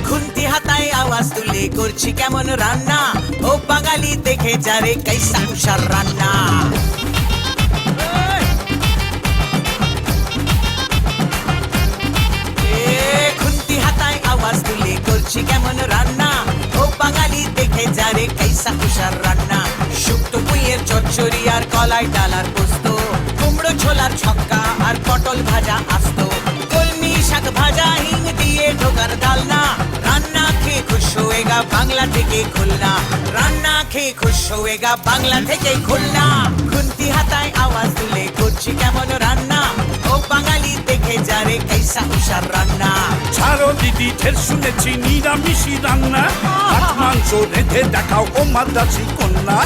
খুন্তি হাতায় আওয়াজ তুলে করছি কেমন রান্না, ও বাঙালি দেখে যারে কাইসা কুষার রান্না। খুন্তি হাতায় আওয়াজ তুলে করছি কেমন রান্না, ও বাঙালি দেখে যারে কাইসা কুষার রান্না। শুক্তো পুঁইয়ের চচ্চড়ি আর কলাই ডালার পোস্ত, কুমড়ো ছোলার ছক্কা আর পটল ভাজা আস্ত, কলমি শাক ভাজা হিং দিয়ে ঢোকার ডালনা। রান্না খেয়ে খুশ হয়েগা বাংলা থেকে খুলনা, রান্না খেয়ে খুশ হয়েগা বাংলা থেকে খুলনা। খুন্তি হাতায় আওয়াজ তুলে করছি কেমন রান্না, ও বাঙালি দেখে যারে কাইসা কুষার রান্না। ছাড়ো দিদি ঢের শুনেছি নিরামিষি রান্না, মাছ মাংস রেঁধে দেখাও ও মাদ্রাসি কন্যা।